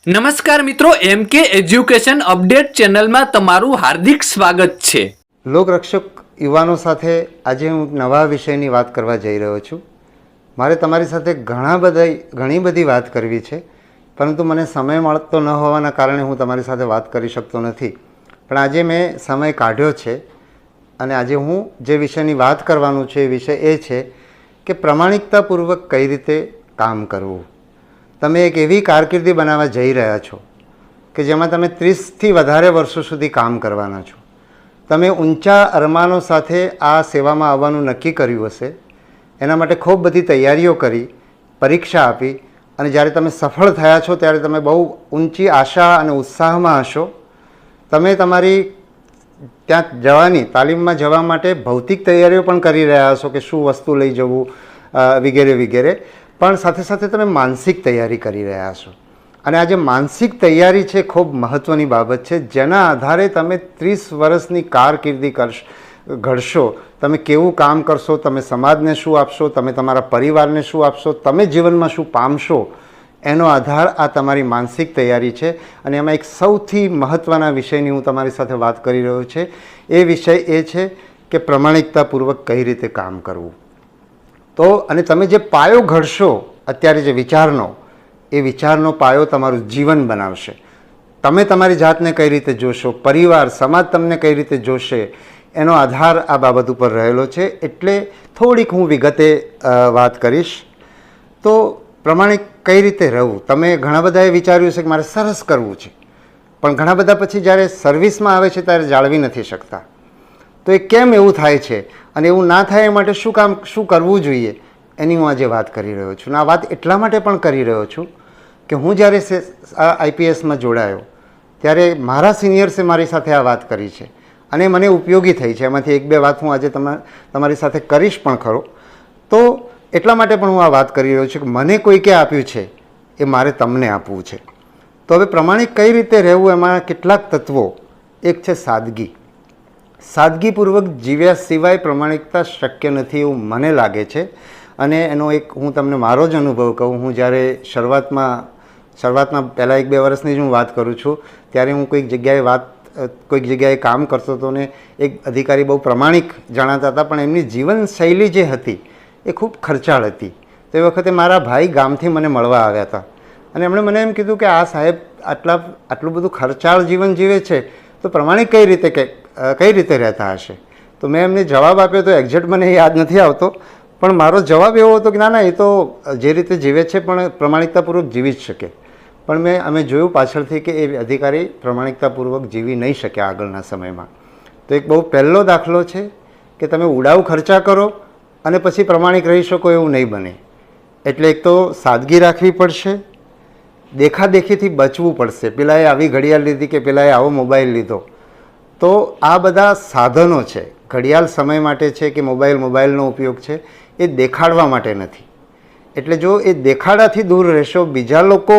નમસ્કાર મિત્રો, એમકે એજ્યુકેશન અપડેટ ચેનલમાં તમારું હાર્દિક સ્વાગત છે। લોકરક્ષક યુવાનો સાથે આજે હું નવા વિષયની વાત કરવા જઈ રહ્યો છું। મારે તમારી સાથે ઘણી બધી વાત કરવી છે, પરંતુ મને સમય મળતો ન હોવાના કારણે હું તમારી સાથે વાત કરી શકતો નથી। પણ આજે મેં સમય કાઢ્યો છે અને આજે હું જે વિષયની વાત કરવાનું છે એ વિષય એ છે કે પ્રમાણિકતાપૂર્વક કઈ રીતે કામ કરવું। તમે એક એવી કારકિર્દી બનાવવા જઈ રહ્યા છો કે જેમાં તમે 30થી વધારે વર્ષો સુધી કામ કરવાના છો। તમે ઊંચા અરમાનો સાથે આ સેવામાં આવવાનું નક્કી કર્યું હશે, એના માટે ખૂબ બધી તૈયારીઓ કરી, પરીક્ષા આપી અને જ્યારે તમે સફળ થયા છો ત્યારે તમે બહુ ઊંચી આશા અને ઉત્સાહમાં હશો। તમે તમારી ત્યાં જવાની તાલીમમાં જવા માટે ભૌતિક તૈયારીઓ પણ કરી રહ્યા હશો કે શું વસ્તુ લઈ જવું વગેરે વગેરે, પણ સાથે સાથે તમે માનસિક તૈયારી કરી રહ્યા છો। અને આ જે માનસિક તૈયારી છે ખૂબ મહત્ત્વની બાબત છે, જેના આધારે તમે 30 વર્ષની કારકિર્દી ઘડશો। તમે કેવું કામ કરશો, તમે સમાજને શું આપશો, તમે તમારા પરિવારને શું આપશો, તમે જીવનમાં શું પામશો, એનો આધાર આ તમારી માનસિક તૈયારી છે। અને એમાં એક સૌથી મહત્ત્વના વિષયની હું તમારી સાથે વાત કરી રહ્યો છે। એ વિષય એ છે કે પ્રમાણિકતાપૂર્વક કઈ રીતે કામ કરવું। તો અને તમે જે પાયો ઘડશો અત્યારે જે વિચારનો, એ વિચારનો પાયો તમારું જીવન બનાવશે। તમે તમારી જાતને કઈ રીતે જોશો, પરિવાર સમાજ તમને કઈ રીતે જોશે, એનો આધાર આ બાબત ઉપર રહેલો છે। એટલે થોડીક હું વિગતે વાત કરીશ। તો પ્રમાણિક કઈ રીતે રહેવું, તમે ઘણા બધાએ વિચાર્યું છે કે મારે સરસ કરવું છે, પણ ઘણા બધા પછી જ્યારે સર્વિસમાં આવે છે ત્યારે જાળવી નથી શકતા। તો એ કેમ એવું થાય છે અને એવું ના થાય એ માટે શું કરવું જોઈએ, એની હું આજે વાત કરી રહ્યો છું। અને આ વાત એટલા માટે પણ કરી રહ્યો છું કે હું જ્યારે આઈપીએસમાં જોડાયો ત્યારે મારા સિનિયર્સે મારી સાથે આ વાત કરી છે અને મને ઉપયોગી થઈ છે। એમાંથી એક બે વાત હું આજે તમારી સાથે કરીશ પણ ખરો। તો એટલા માટે પણ હું આ વાત કરી રહ્યો છું કે મને કોઈકે આપ્યું છે એ મારે તમને આપવું છે। તો હવે પ્રમાણિક કઈ રીતે રહેવું, એમાં કેટલાક તત્વો। એક છે સાદગી। સાદગીપૂર્વક જીવ્યા સિવાય પ્રમાણિકતા શક્ય નથી એવું મને લાગે છે। અને એનો એક હું તમને મારો જ અનુભવ કહું। હું જ્યારે શરૂઆતમાં પહેલાં 1-2 વર્ષની જ હું વાત કરું છું, ત્યારે હું કોઈક જગ્યાએ કામ કરતો હતો ને એક અધિકારી બહુ પ્રમાણિક જણાતા હતા, પણ એમની જીવનશૈલી જે હતી એ ખૂબ ખર્ચાળ હતી। તો એ વખતે મારા ભાઈ ગામથી મને મળવા આવ્યા હતા અને એમણે મને એમ કીધું કે આ સાહેબ આટલું બધું ખર્ચાળ જીવન જીવે છે, તો પ્રમાણિક કઈ રીતે રહેતા હશે। તો મેં એમને જવાબ આપ્યો, તો એક્ઝેક્ટ મને યાદ નથી આવતો, પણ મારો જવાબ એવો હતો કે ના એ તો જે રીતે જીવે છે પણ પ્રમાણિકતાપૂર્વક જીવી જ શકે। પણ અમે જોયું પાછળથી કે એ અધિકારી પ્રમાણિકતાપૂર્વક જીવી નહીં શક્યા આગળના સમયમાં। તો એક બહુ પહેલો દાખલો છે કે તમે ઉડાઉ ખર્ચા કરો અને પછી પ્રમાણિક રહી શકો એવું નહીં બને। એટલે એક તો સાદગી રાખવી પડશે, દેખાદેખીથી બચવું પડશે। પેલાએ આવી ઘડિયાળ લીધી કે પેલાએ આવો મોબાઈલ લીધો, તો આ બધા સાધનો છે। ઘડિયાળ સમય માટે છે કે મોબાઈલનો ઉપયોગ છે, એ દેખાડવા માટે નથી। એટલે જો એ દેખાડાથી દૂર રહેશો, બીજા લોકો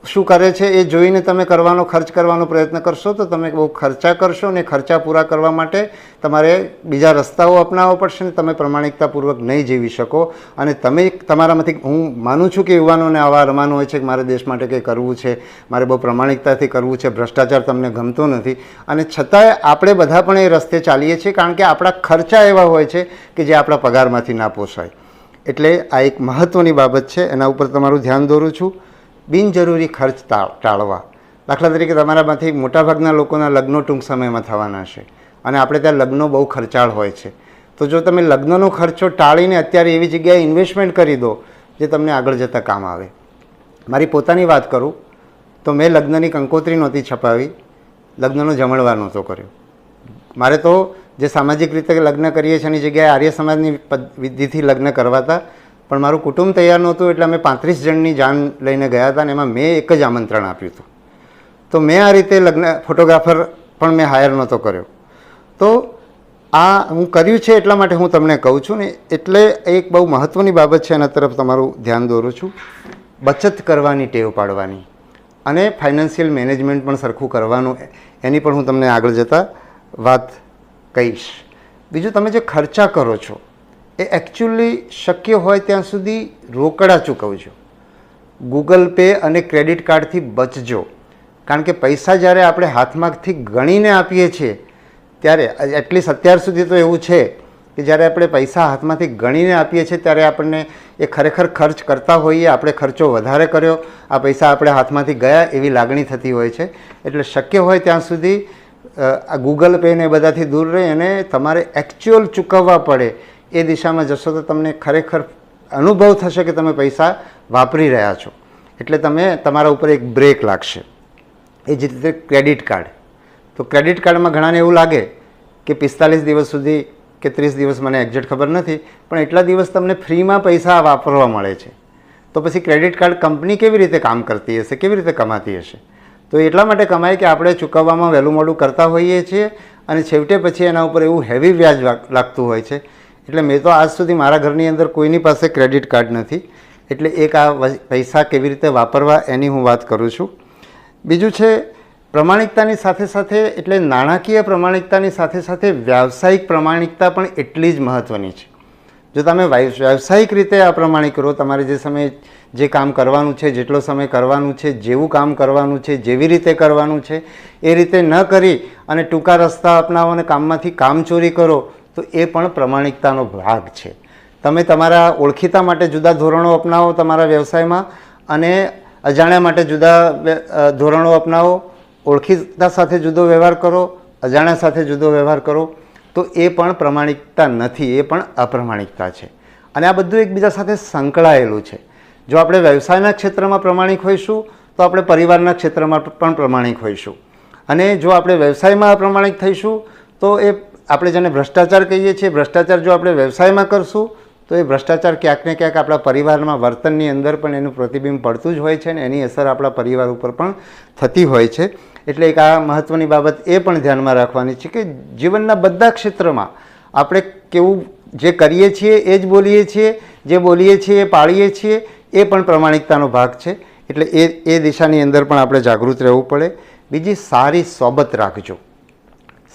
શું કરે છે એ જોઈને તમે ખર્ચ કરવાનો પ્રયત્ન કરશો, તો તમે બહુ ખર્ચા કરશો ને ખર્ચા પૂરા કરવા માટે તમારે બીજા રસ્તાઓ અપનાવવા પડશે ને તમે પ્રમાણિકતાપૂર્વક નહીં જીવી શકો। અને તમે તમારામાંથી, હું માનું છું કે યુવાનોને આવા અરમાન હોય છે કે મારે દેશ માટે કંઈ કરવું છે, મારે બહુ પ્રમાણિકતાથી કરવું છે, ભ્રષ્ટાચાર તમને ગમતો નથી, અને છતાંય આપણે બધા પણ એ રસ્તે ચાલીએ છીએ કારણ કે આપણા ખર્ચા એવા હોય છે કે જે આપણા પગારમાંથી ના પોસાય। એટલે આ એક મહત્ત્વની બાબત છે, એના ઉપર તમારું ધ્યાન દોરું છું। બિનજરૂરી ખર્ચ ટાળવા। દાખલા તરીકે તમારામાંથી મોટાભાગના લોકોના લગ્નો ટૂંક સમયમાં થવાના છે અને આપણે ત્યાં લગ્નો બહુ ખર્ચાળ હોય છે। તો જો તમે લગ્નનો ખર્ચો ટાળીને અત્યારે એવી જગ્યાએ ઇન્વેસ્ટમેન્ટ કરી દો જે તમને આગળ જતાં કામ આવે। મારી પોતાની વાત કરું તો મેં લગ્નની કંકોત્રી નહોતી છપાવી, લગ્નનો જમણવાર નહોતો કર્યો। મારે તો જે સામાજિક રીતે લગ્ન કરીએ છીએ એની જગ્યાએ આર્ય સમાજની વિધિથી લગ્ન કરવાતા, પણ મારું કુટુંબ તૈયાર નહોતું એટલે અમે 35 જણની જાન લઈને ગયા હતા અને એમાં મેં એક જ આમંત્રણ આપ્યું હતું। તો મેં આ રીતે ફોટોગ્રાફર પણ મેં હાયર નહોતો કર્યો। તો આ હું કર્યું છે એટલા માટે હું તમને કહું છું ને। એટલે એક બહુ મહત્ત્વની બાબત છે, એના તરફ તમારું ધ્યાન દોરું છું। બચત કરવાની ટેવ પાડવાની અને ફાઇનાન્શિયલ મેનેજમેન્ટ પણ સરખું કરવાનું, એની પણ હું તમને આગળ જતાં વાત કહીશ। બીજું, તમે જે ખર્ચા કરો છો એ એકચ્યુઅલી શક્ય હોય ત્યાં સુધી રોકડા ચૂકવજો। ગૂગલ પે અને ક્રેડિટ કાર્ડથી બચજો. કારણ કે પૈસા જ્યારે આપણે હાથમાંથી ગણીને આપીએ છીએ ત્યારે એટલીસ્ટ અત્યાર સુધી તો એવું છે કે જ્યારે આપણે પૈસા હાથમાંથી ગણીને આપીએ છીએ ત્યારે આપણને એ ખરેખર ખર્ચ કરતા હોઈએ, આપણે ખર્ચો વધારે કર્યો, આ પૈસા આપણે હાથમાંથી ગયા એવી લાગણી થતી હોય છે. એટલે શક્ય હોય ત્યાં સુધી આ ગૂગલ પે ને બધાથી દૂર રહી અને તમારે એકચ્યુઅલ ચૂકવવા પડે એ દિશામાં જશો તો તમને ખરેખર અનુભવ થશે કે તમે પૈસા વાપરી રહ્યા છો. એટલે તમે તમારા ઉપર એક બ્રેક લાગશે. એ જ રીતે ક્રેડિટ કાર્ડ. તો ક્રેડિટ કાર્ડમાં ઘણાને એવું લાગે કે 45 દિવસ સુધી કે 30 દિવસ, મને એક્ઝેક્ટ ખબર નથી, પણ એટલા દિવસ તમને ફ્રીમાં પૈસા વાપરવા મળે છે. તો પછી ક્રેડિટ કાર્ડ કંપની કેવી રીતે કામ કરતી હશે, કેવી રીતે કમાતી હશે? તો એટલા માટે કમાય કે આપણે ચૂકવવામાં વહેલું મોડું કરતા હોઈએ છીએ અને છેવટે પછી એના ઉપર એવું હેવી વ્યાજ લાગતું હોય છે. એટલે મેં તો આજ સુધી મારા ઘરની અંદર કોઈની પાસે ક્રેડિટ કાર્ડ નથી. એટલે એક આ પૈસા કેવી રીતે વાપરવા એની હું વાત કરું છું. બીજું છે પ્રમાણિકતાની સાથે સાથે, એટલે નાણાકીય પ્રમાણિકતાની સાથે સાથે વ્યાવસાયિક પ્રમાણિકતા પણ એટલી જ મહત્ત્વની છે. જો તમે વ્યાવસાયિક રીતે અપ્રમાણિક કરો, તમારે જે સમયે જે કામ કરવાનું છે, જેટલો સમય કરવાનું છે, જેવું કામ કરવાનું છે, જેવી રીતે કરવાનું છે એ રીતે ન કરી અને ટૂંકા રસ્તા અપનાવો અને કામમાંથી કામચોરી કરો તો એ પણ પ્રમાણિકતાનો ભાગ છે. તમે તમારા ઓળખીતા માટે જુદા ધોરણો અપનાવો તમારા વ્યવસાયમાં અને અજાણ્યા માટે જુદા ધોરણો અપનાવો, ઓળખીતા સાથે જુદો વ્યવહાર કરો, અજાણ્યા સાથે જુદો વ્યવહાર કરો, તો એ પણ પ્રમાણિકતા નથી, એ પણ અપ્રમાણિકતા છે. અને આ બધું એકબીજા સાથે સંકળાયેલું છે. જો આપણે વ્યવસાયના ક્ષેત્રમાં પ્રમાણિક હોઈશું તો આપણે પરિવારના ક્ષેત્રમાં પણ પ્રમાણિક હોઈશું. અને જો આપણે વ્યવસાયમાં અપ્રમાણિક થઈશું તો એ આપણે જેને ભ્રષ્ટાચાર કહીએ છીએ, ભ્રષ્ટાચાર જો આપણે વ્યવસાયમાં કરશું તો એ ભ્રષ્ટાચાર ક્યાંક ને ક્યાંક આપણા પરિવારમાં વર્તનની અંદર પણ એનું પ્રતિબિંબ પડતું જ હોય છે અને એની અસર આપણા પરિવાર ઉપર પણ થતી હોય છે. એટલે એક આ મહત્ત્વની બાબત એ પણ ધ્યાનમાં રાખવાની છે કે જીવનના બધા ક્ષેત્રમાં આપણે કેવું જે કરીએ છીએ એ જ બોલીએ છીએ, જે બોલીએ છીએ એ પાળીએ છીએ, એ પણ પ્રમાણિકતાનો ભાગ છે. એટલે એ દિશાની અંદર પણ આપણે જાગૃત રહેવું પડે. બીજી, સારી સોબત રાખજો,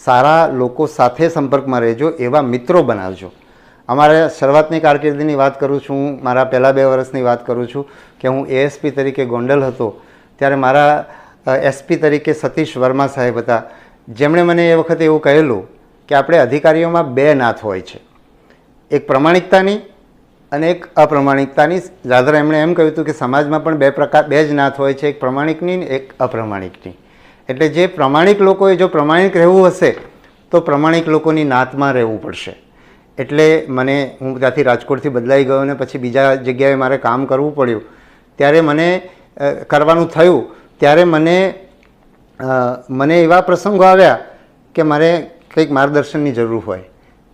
સારા લોકો સાથે સંપર્કમાં રહેજો, એવા મિત્રો બનાવજો. અમારે શરૂઆતની કારકિર્દીની વાત કરું છું, હું મારા પહેલાં 2 વર્ષની વાત કરું છું કે હું એએસપી તરીકે ગોંડલ હતો ત્યારે મારા એસપી તરીકે સતીશ વર્મા સાહેબ હતા, જેમણે મને એ વખતે એવું કહેલું કે આપણે અધિકારીઓમાં 2 નાથ હોય છે, એક પ્રમાણિકતાની અને એક અપ્રમાણિકતાની. રાધર એમણે એમ કહ્યું હતું કે સમાજમાં પણ 2 જ નાથ હોય છે, એક પ્રમાણિકની ને એક અપ્રમાણિકની. એટલે જે પ્રમાણિક લોકોએ જો પ્રમાણિક રહેવું હશે તો પ્રમાણિક લોકોની નાતમાં રહેવું પડશે. એટલે હું ત્યાંથી રાજકોટથી બદલાઈ ગયો અને પછી બીજા જગ્યાએ મારે કામ કરવું પડ્યું. ત્યારે મને કરવાનું થયું ત્યારે મને એવા પ્રસંગો આવ્યા કે મારે કંઈક માર્ગદર્શનની જરૂર હોય.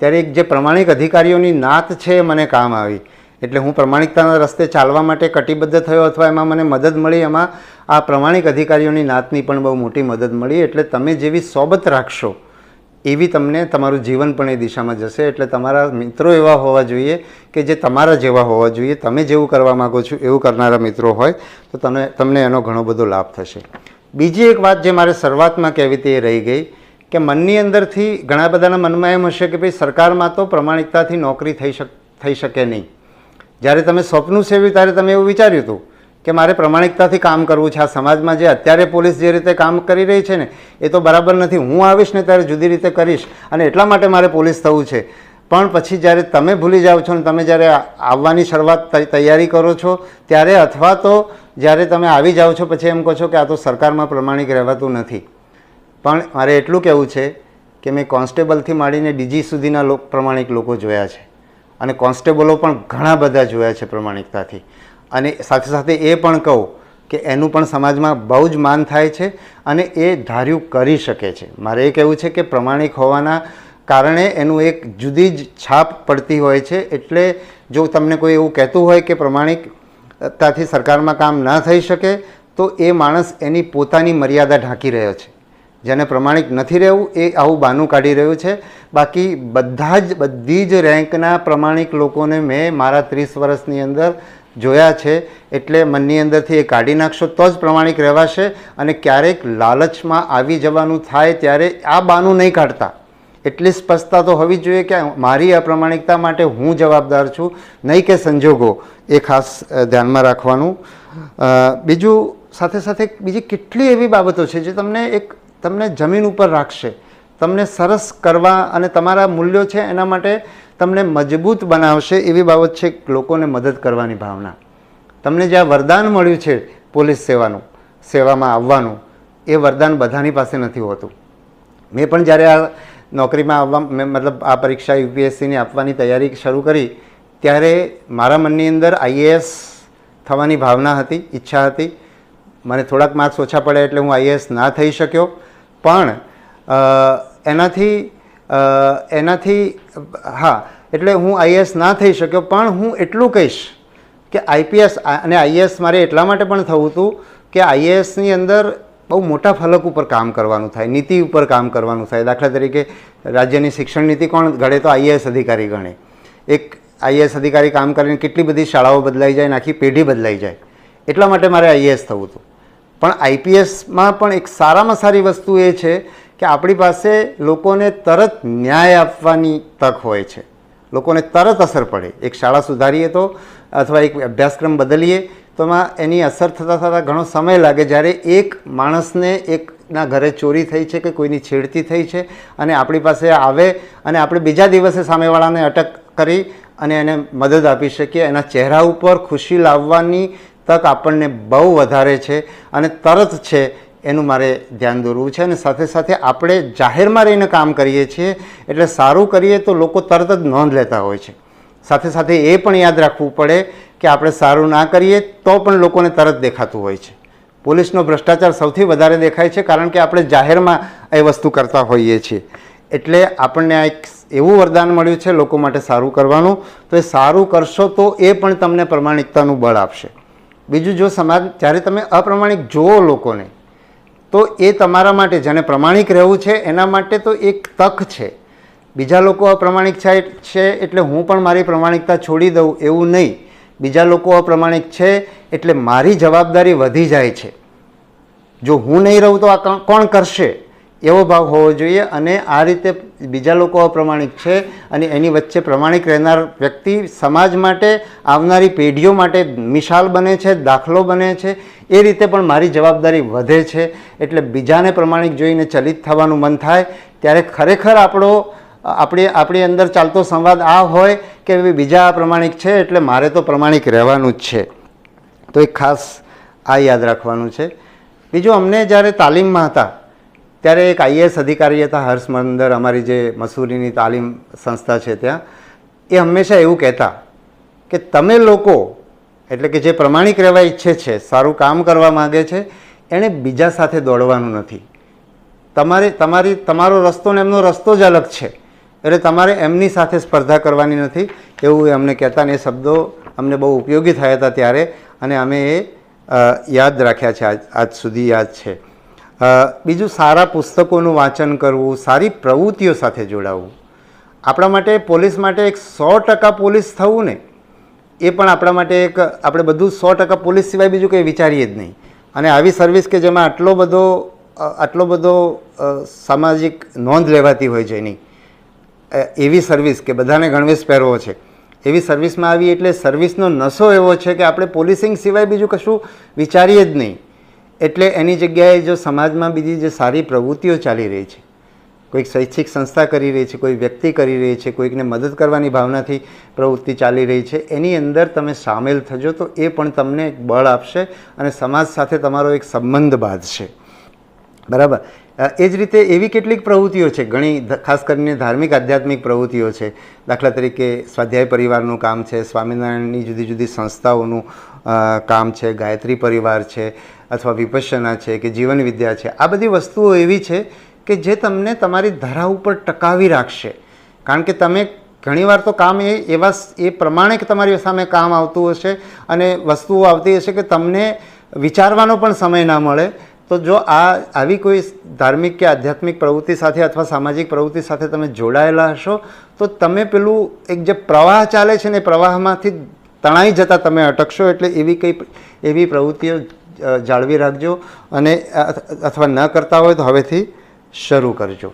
ત્યારે એક જે પ્રમાણિક અધિકારીઓની નાત છે મને કામ આવી. એટલે હું પ્રમાણિકતાના રસ્તે ચાલવા માટે કટિબદ્ધ થયો અથવા એમાં મને મદદ મળી. એમાં આ પ્રમાણિક અધિકારીઓની નાતની પણ બહુ મોટી મદદ મળી. એટલે તમે જેવી સોબત રાખશો એવી તમને તમારું જીવન પણ એ દિશામાં જશે. એટલે તમારા મિત્રો એવા હોવા જોઈએ કે જે તમારા જેવા હોવા જોઈએ. તમે જેવું કરવા માગો છો એવું કરનારા મિત્રો હોય તો તમને એનો ઘણો બધો લાભ થશે. બીજી એક વાત જે મારે શરૂઆતમાં કહેવી હતી એ રહી ગઈ કે મનની અંદરથી ઘણા બધાના મનમાં એમ હશે કે ભાઈ સરકારમાં તો પ્રમાણિકતાથી નોકરી થઈ શકે નહીં. જ્યારે તમે સ્વપ્નું સેવ્યું ત્યારે તમે એવું વિચાર્યું હતું કે મારે પ્રમાણિકતાથી કામ કરવું છે. આ સમાજમાં જે અત્યારે પોલીસ જે રીતે કામ કરી રહી છે ને એ તો બરાબર નથી. હું આવીશ ને ત્યારે જુદી રીતે કરીશ અને એટલા માટે મારે પોલીસ થવું છે. પણ પછી જ્યારે તમે ભૂલી જાઓ છો ને તમે જ્યારે આવવાની શરૂઆત તૈયારી કરો છો ત્યારે, અથવા તો જ્યારે તમે આવી જાઓ છો પછી એમ કહો છો કે આ તો સરકારમાં પ્રમાણિક રહેવાતું નથી. પણ મારે એટલું કહેવું છે કે મેં કોન્સ્ટેબલથી માંડીને ડીજી સુધીના પ્રમાણિક લોકો જોયા છે અને કોન્સ્ટેબલો પણ ઘણા બધા જોયા છે પ્રમાણિકતાથી. અને સાથે સાથે એ પણ કહું કે એનું પણ સમાજમાં બહુ જ માન થાય છે અને એ ધાર્યું કરી શકે છે. મારે એ કહેવું છે કે પ્રમાણિક હોવાના કારણે એનું એક જુદી જ છાપ પડતી હોય છે. એટલે જો તમને કોઈ એવું કહેતું હોય કે પ્રમાણિકતાથી સરકારમાં કામ ના થઈ શકે તો એ માણસ એની પોતાની મર્યાદા ઢાંકી રહ્યો છે. જેને પ્રમાણિક નથી રહેવું એ આવું બહાનું કાઢી રહ્યું છે. બાકી બધી જ રેન્કના પ્રમાણિક લોકોને મેં મારા 30 વર્ષની અંદર જોયા છે. એટલે મનની અંદરથી એ કાઢી નાખશો તો જ પ્રમાણિક રહેવાશે. અને ક્યારેક લાલચમાં આવી જવાનું થાય ત્યારે આ બહાનું નહીં કાઢતા. એટલી સ્પષ્ટતા તો હોવી જોઈએ કે મારી અપ્રમાણિકતા માટે હું જવાબદાર છું, નહીં કે સંજોગો. એ ખાસ ધ્યાનમાં રાખવાનું. બીજું સાથે સાથે બીજી કેટલી એવી બાબતો છે જે તમને જમીન ઉપર રાખશે, તમને સરસ કરવા અને તમારા મૂલ્યો છે એના માટે તમને મજબૂત બનાવશે. એવી બાબત છે લોકોને મદદ કરવાની ભાવના. તમને જે આ વરદાન મળ્યું છે પોલીસ સેવામાં આવવાનું, એ વરદાન બધાની પાસે નથી હોતું. મેં પણ જ્યારે આ નોકરીમાં આવવા મતલબ આ પરીક્ષા યુપીએસસીની આપવાની તૈયારી શરૂ કરી ત્યારે મારા મનની અંદર આઈએએસ થવાની ભાવના હતી, ઈચ્છા હતી. મને થોડાક માર્ક્સ ઓછા પડ્યા એટલે હું આઈએએસ ના થઈ શક્યો. પણ એનાથી હા એટલે હું આઈએએસ ના થઈ શક્યો. પણ હું એટલું કહીશ કે આઈપીએસ અને આઈએએસ મારે એટલા માટે પણ થવું હતું કે આઈએએસની અંદર બહુ મોટા ફલક ઉપર કામ કરવાનું થાય, નીતિ ઉપર કામ કરવાનું થાય. દાખલા તરીકે રાજ્યની શિક્ષણ નીતિ કોણ ઘડે? તો આઈએએસ અધિકારી ગણે. એક આઈએએસ અધિકારી કામ કરીને કેટલી બધી શાળાઓ બદલાઈ જાય, આખી પેઢી બદલાઈ જાય. એટલા માટે મારે આઈએએસ થવું હતું. પણ આઈપીએસમાં પણ એક સારામાં સારી વસ્તુ એ છે કે આપણી પાસે લોકોને તરત ન્યાય આપવાની તક હોય છે, લોકોને તરત અસર પડે. એક શાળા સુધારીએ તો અથવા એક અભ્યાસક્રમ બદલીએ તો એમાં એની અસર થતાં ઘણો સમય લાગે. જ્યારે એક માણસને એકના ઘરે ચોરી થઈ છે કે કોઈની છેડતી થઈ છે અને આપણી પાસે આવે અને આપણે બીજા દિવસે સામેવાળાને અટક કરી અને એને મદદ આપી શકીએ, એના ચહેરા ઉપર ખુશી લાવવાની તક આપણને બહુ વધારે છે અને તરત છે એનું મારે ધ્યાન દોરવું છે. અને સાથે સાથે આપણે જાહેરમાં રહીને કામ કરીએ છીએ એટલે સારું કરીએ તો લોકો તરત જ નોંધ લેતા હોય છે. સાથે સાથે એ પણ યાદ રાખવું પડે કે આપણે સારું ના કરીએ તો પણ લોકોને તરત દેખાતું હોય છે. પોલીસનો ભ્રષ્ટાચાર સૌથી વધારે દેખાય છે કારણ કે આપણે જાહેરમાં એ વસ્તુ કરતા હોઈએ છીએ. એટલે આપણને આ એક એવું વરદાન મળ્યું છે લોકો માટે સારું કરવાનું. તો એ સારું કરશો તો એ પણ તમને પ્રમાણિકતાનું બળ આપશે. બીજું, જો સમાજ જ્યારે તમે અપ્રમાણિક જુઓ લોકોને તો એ તમારા માટે, જેને પ્રમાણિક રહેવું છે એના માટે તો એક તક છે. બીજા લોકો અપ્રમાણિક છે એટલે હું પણ મારી પ્રમાણિકતા છોડી દઉં એવું નહીં. બીજા લોકો અપ્રમાણિક છે એટલે મારી જવાબદારી વધી જાય છે. જો હું નહીં રહું તો આ કોણ કરશે એવો ભાવ હોવો જોઈએ. અને આ રીતે બીજા લોકો અપ્રમાણિક છે અને એની વચ્ચે પ્રમાણિક રહેનાર વ્યક્તિ સમાજ માટે, આવનારી પેઢીઓ માટે મિસાલ બને છે, દાખલો બને છે. એ રીતે પણ મારી જવાબદારી વધે છે. એટલે બીજાને પ્રમાણિક જોઈને ચલિત થવાનું મન થાય ત્યારે ખરેખર આપણી અંદર ચાલતો સંવાદ આ હોય કે બીજા અપ્રમાણિક છે એટલે મારે તો પ્રમાણિક રહેવાનું જ છે. તો એક ખાસ આ યાદ રાખવાનું છે. બીજું, અમને જ્યારે તાલીમમાં હતા ત્યારે એક આઈએએસ અધિકારી હતા, હર્ષ મંદર, અમારી જે મસૂરીની તાલીમ સંસ્થા છે ત્યાં, એ હંમેશા એવું કહેતા કે તમે લોકો એટલે કે જે પ્રમાણિક રહેવા ઈચ્છે છે, સારું કામ કરવા માગે છે, એણે બીજા સાથે દોડવાનું નથી. તમારો રસ્તો ને એમનો રસ્તો જ અલગ છે એટલે તમારે એમની સાથે સ્પર્ધા કરવાની નથી, એવું અમને કહેતા. ને એ શબ્દો અમને બહુ ઉપયોગી થયા હતા ત્યારે અને અમે એ યાદ રાખ્યા છે, આજ સુધી યાદ છે. બીજું, સારા પુસ્તકોનું વાંચન કરવું, સારી પ્રવૃત્તિઓ સાથે જોડાવવું. આપણા માટે, પોલીસ માટે એક 100% પોલીસ થવું ને એ પણ આપણા માટે એક, આપણે બધું 100% પોલીસ સિવાય બીજું કંઈ વિચારીએ જ નહીં. અને આવી સર્વિસ કે જેમાં આટલો બધો સામાજિક નોંધ લેવાતી હોય છે એની, એવી સર્વિસ કે બધાને ગણવેશ પહેરવો છે, એવી સર્વિસમાં આવી એટલે સર્વિસનો નશો એવો છે કે આપણે પોલીસિંગ સિવાય બીજું કશું વિચારીએ જ નહીં. એટલે એની જગ્યાએ જો સમાજમાં બીજી જે સારી પ્રવૃત્તિઓ ચાલી રહી છે, કોઈક શૈક્ષિક સંસ્થા કરી રહી છે, કોઈ વ્યક્તિ કરી રહી છે, કોઈકને મદદ કરવાની ભાવનાથી પ્રવૃત્તિ ચાલી રહી છે, એની અંદર તમે સામેલ થજો તો એ પણ તમને એક બળ આપશે અને સમાજ સાથે તમારો એક સંબંધ બાંધશે. બરાબર. એ જ રીતે એવી કેટલીક પ્રવૃત્તિઓ છે, ઘણી ખાસ કરીને ધાર્મિક આધ્યાત્મિક પ્રવૃત્તિઓ છે. દાખલા તરીકે સ્વાધ્યાય પરિવારનું કામ છે, સ્વામિનારાયણની જુદી જુદી સંસ્થાઓનું કામ છે, ગાયત્રી પરિવાર છે અથવા વિપશ્યના છે કે જીવન વિદ્યા છે. આ બધી વસ્તુઓ એવી છે કે જે તમને તમારી ધરા ઉપર ટકાવી રાખશે. કારણ કે તમે ઘણીવાર તો કામ એ પ્રમાણે કે તમારી સામે કામ આવતું હશે અને વસ્તુઓ આવતી હશે કે તમને વિચારવાનો પણ સમય ના મળે. તો જો આવી કોઈ ધાર્મિક કે આધ્યાત્મિક પ્રવૃત્તિ સાથે અથવા સામાજિક પ્રવૃત્તિ સાથે તમે જોડાયેલા હશો તો તમે પેલું એક જે પ્રવાહ ચાલે છે ને, પ્રવાહમાંથી તણાઈ જતાં તમે અટકશો. એટલે એવી પ્રવૃત્તિઓ જાળવી રાખજો અને અથવા ન કરતા હોય તો હવેથી શરૂ કરજો.